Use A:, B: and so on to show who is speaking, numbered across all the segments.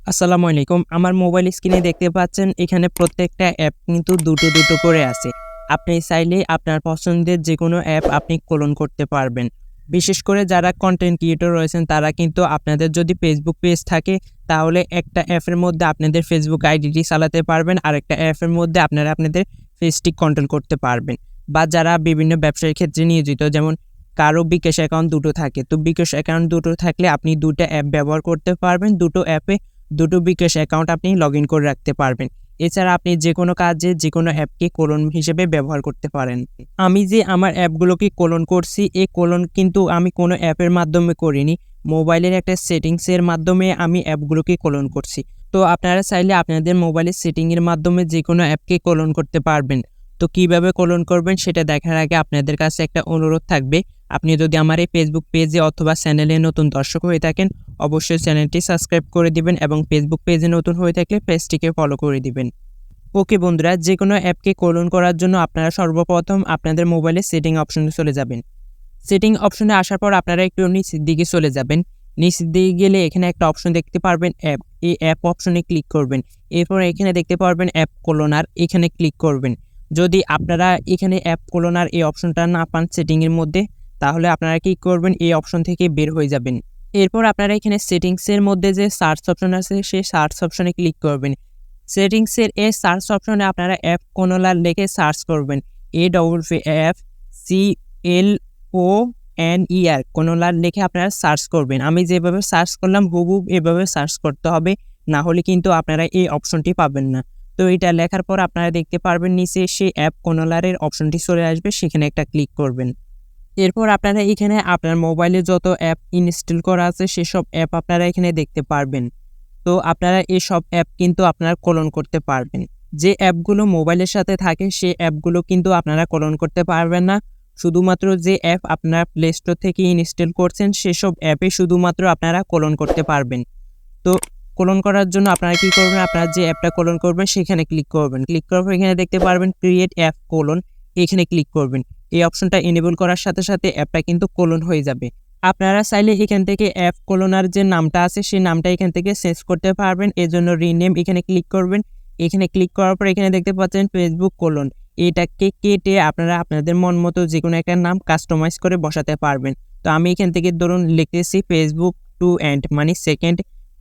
A: আসসালামু আলাইকুম। আমার মোবাইল স্ক্রিনে দেখতে পাচ্ছেন এখানে প্রত্যেকটা অ্যাপ কিন্তু দুটো করে আছে। আপনি চাইলেই আপনার পছন্দের যেকোনো অ্যাপ আপনি ক্লোন করতে পারবেন। বিশেষ করে যারা কনটেন্ট ক্রিয়েটর রয়েছেন তারা কিন্তু আপনাদের যদি ফেসবুক পেজ থাকে তাহলে একটা অ্যাপের মধ্যে আপনাদের ফেসবুক আইডিটি চালাতে পারবেন। আরেকটা অ্যাপের মধ্যে আপনারা আপনাদের পেজটি কন্ট্রোল করতে পারবেন। বা যারা বিভিন্ন ব্যবসায়িক ক্ষেত্রে নিয়োজিত যেমন কারো বিকাশ অ্যাকাউন্ট দুটো থাকে। তো বিকাশ অ্যাকাউন্ট দুটো থাকলে আপনি ২ টা অ্যাপ ব্যবহার করতে পারবেন। দুটো অ্যাপে দুটো বিকাশ অ্যাকাউন্ট আপনি লগইন করে রাখতে পারবেন। এছাড়া আপনি যেকোনো কাজে যেকোনো অ্যাপকে ক্লোন হিসেবে ব্যবহার করতে পারেন। আমি যে আমার অ্যাপগুলোকে ক্লোন করছি, এই ক্লোন কিন্তু আমি কোনো অ্যাপের মাধ্যমে করিনি। মোবাইলের একটা সেটিংসের মাধ্যমে আমি অ্যাপগুলোকে ক্লোন করছি। তো আপনারা চাইলে আপনাদের মোবাইলের সেটিংয়ের মাধ্যমে যেকোনো অ্যাপকে ক্লোন করতে পারবেন। তো কিভাবে ক্লোন করবেন সেটা দেখার আগে আপনাদের কাছে একটা অনুরোধ থাকবে। আপনি যদি আমার এই ফেসবুক পেজে অথবা চ্যানেলে নতুন দর্শক হয়ে থাকেন অবশ্যই চ্যানেলটি সাবস্ক্রাইব করে দিবেন এবং ফেসবুক পেজে নতুন হয়ে থাকলে পেজটিকে ফলো করে দিবেন। ওকে বন্ধুরা, যে কোনো অ্যাপকে ক্লোন করার জন্য আপনারা সর্বপ্রথম আপনাদের মোবাইলে সেটিং অপশনে চলে যাবেন। সেটিং অপশনে আসার পর আপনারা একটু নিচের দিকে চলে যাবেন। নিচের দিকে গেলে এখানে একটা অপশন দেখতে পারবেন অ্যাপ। এই অ্যাপ অপশনে ক্লিক করবেন। এরপর এখানে দেখতে পারবেন অ্যাপ ক্লোনার, এখানে ক্লিক করবেন। যদি আপনারা এখানে অ্যাপ ক্লোনার এই অপশনটা না পান সেটিংয়ের মধ্যে তাহলে আপনারা কি করবেন, এই অপশন থেকে বের হয়ে যাবেন। এরপর আপনারা এখানে সেটিংসের মধ্যে যে সার্চ অপশন আছে সেই সার্চ অপশনে ক্লিক করবেন। সেটিংসের এই সার্চ অপশনে আপনারা অ্যাপ ক্লোনার লিখে সার্চ করবেন। AFCLONER ক্লোনার লিখে আপনারা সার্চ করবেন। আমি যেভাবে সার্চ করলাম হুবহু এভাবে সার্চ করতে হবে, না হলে কিন্তু আপনারা এই অপশনটি পাবেন না। তো এটা লেখার পর আপনারা দেখতে পারবেন নিচে সেই অ্যাপ ক্লোনারের অপশনটি চলে আসবে, সেখানে একটা ক্লিক করবেন। এরপর আপনারা এখানে আপনার মোবাইলে যত অ্যাপ ইনস্টল করা আছে সেসব অ্যাপ আপনারা এখানে দেখতে পারবেন। তো আপনারা এসব অ্যাপ কিন্তু আপনারা ক্লোন করতে পারবেন। যে অ্যাপগুলো মোবাইলের সাথে থাকে সেই অ্যাপগুলো কিন্তু আপনারা ক্লোন করতে পারবেন না। শুধুমাত্র যে অ্যাপ আপনার প্লে স্টোর থেকে ইনস্টল করছেন সেসব অ্যাপে শুধুমাত্র আপনারা ক্লোন করতে পারবেন। তো ক্লোন করার জন্য আপনারা কি করবেন, আপনারা যে অ্যাপটা ক্লোন করবেন সেখানে ক্লিক করবেন। ক্লিক করার পর এখানে দেখতে পারবেন ক্রিয়েট অ্যাপ ক্লোন, এখানে ক্লিক করবেন। এই অপশনটা এনেবল করার সাথে সাথে অ্যাপটা কিন্তু ক্লোন হয়ে যাবে। আপনারা চাইলে এখান থেকে অ্যাপ ক্লোনার যে নামটা আছে সেই নামটা এখান থেকে চেঞ্জ করতে পারবেন। এজন্য রিনেম এখানে ক্লিক করবেন। এখানে ক্লিক করার পর এখানে দেখতে পাচ্ছেন ফেসবুক ক্লোন, এটাকে কেটে আপনারা আপনাদের মন মতো যে কোনো একটা নাম কাস্টমাইজ করে বসাতে পারবেন। তো আমি এখান থেকে ধরুন লিখেছি ফেসবুক টু এন্ড মানে সেকেন্ড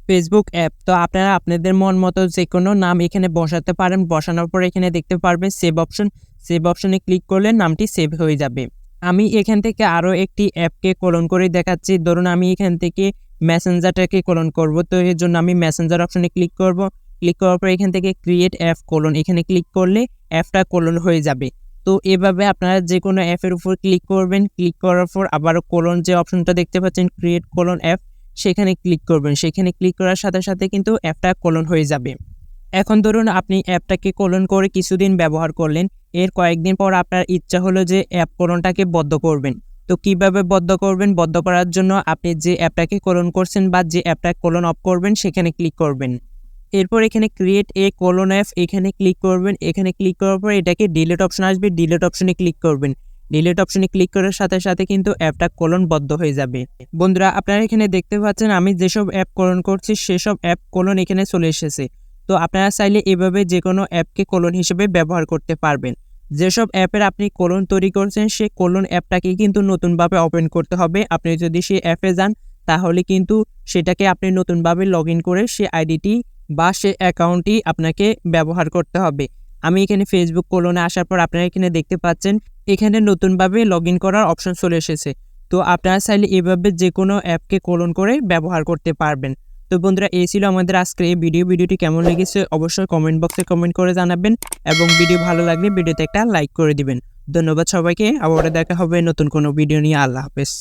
A: ফেসবুক অ্যাপ। তো আপনারা আপনাদের মন মতো যে কোনো নাম এখানে বসাতে পারেন। বসানোর পর এখানে দেখতে পারবেন সেভ অপশন, সেভ অপশনে ক্লিক করলে নামটি সেভ হয়ে যাবে। আমি এখান থেকে আরও একটি অ্যাপকে ক্লোন করে দেখাচ্ছি। ধরুন আমি এখান থেকে মেসেঞ্জারটাকে ক্লোন করব। তো এর জন্য আমি মেসেঞ্জার অপশনে ক্লিক করব। ক্লিক করার পর এখান থেকে ক্রিয়েট অ্যাপ ক্লোন, এখানে ক্লিক করলে অ্যাপটা ক্লোন হয়ে যাবে। তো এভাবে আপনারা যে কোনো অ্যাপের উপর ক্লিক করবেন। ক্লিক করার পর আবারও ক্লোন যে অপশনটা দেখতে পাচ্ছেন ক্রিয়েট ক্লোন অ্যাপ, সেখানে ক্লিক করবেন। সেখানে ক্লিক করার সাথে সাথে কিন্তু অ্যাপটা ক্লোন হয়ে যাবে। এখন ধরুন আপনি অ্যাপটাকে ক্লোন করে কিছুদিন ব্যবহার করলেন, এর কয়েকদিন পর আপনার ইচ্ছা হলো যে অ্যাপ ক্লোনটাকে বন্ধ করবেন। তো কিভাবে বন্ধ করবেন, বন্ধ করার জন্য আপনি যে অ্যাপটাকে ক্লোন করছেন বা যে অ্যাপটা ক্লোন অফ করবেন সেখানে ক্লিক করবেন। এরপর এখানে ক্রিয়েট এ ক্লোন অ্যাপ, এখানে ক্লিক করবেন। এখানে ক্লিক করার পর এটাকে ডিলিট অপশন আসবে, ডিলিট অপশনে ক্লিক করবেন। ডিলিট অপশনে ক্লিক করার সাথে সাথে কিন্তু অ্যাপটা ক্লোন বন্ধ হয়ে যাবে। বন্ধুরা আপনারা এখানে দেখতে পাচ্ছেন আমি যেসব অ্যাপ ক্লোন করছি সেসব অ্যাপ ক্লোন এখানে চলে এসেছে। তো আপনারা চাইলে এভাবে যে কোনো অ্যাপকে ক্লোন হিসেবে ব্যবহার করতে পারবেন। যেসব অ্যাপের আপনি ক্লোন তৈরি করছেন সেই ক্লোন অ্যাপটাকে কিন্তু নতুনভাবে ওপেন করতে হবে। আপনি যদি সেই অ্যাপে যান তাহলে কিন্তু সেটাকে আপনি নতুনভাবে লগ ইন করে সেই আইডিটি বা সেই অ্যাকাউন্টটি আপনাকে ব্যবহার করতে হবে। আমি এখানে ফেসবুক ক্লোনে আসার পর আপনারা এখানে দেখতে পাচ্ছেন এখানে নতুনভাবে লগ ইন করার অপশন চলে এসেছে। তো আপনারা চাইলে এভাবে যে কোনো অ্যাপকে ক্লোন করে ব্যবহার করতে পারবেন। তো বন্ধুরা এই ছিল আমাদের আজকের এই ভিডিওটি কেমন লেগেছে অবশ্যই কমেন্ট বক্সে কমেন্ট করে জানাবেন এবং ভিডিও ভালো লাগলে ভিডিওতে একটা লাইক করে দিবেন। ধন্যবাদ সবাইকে, আবার দেখা হবে নতুন কোনো ভিডিও নিয়ে। আল্লাহ হাফেজ।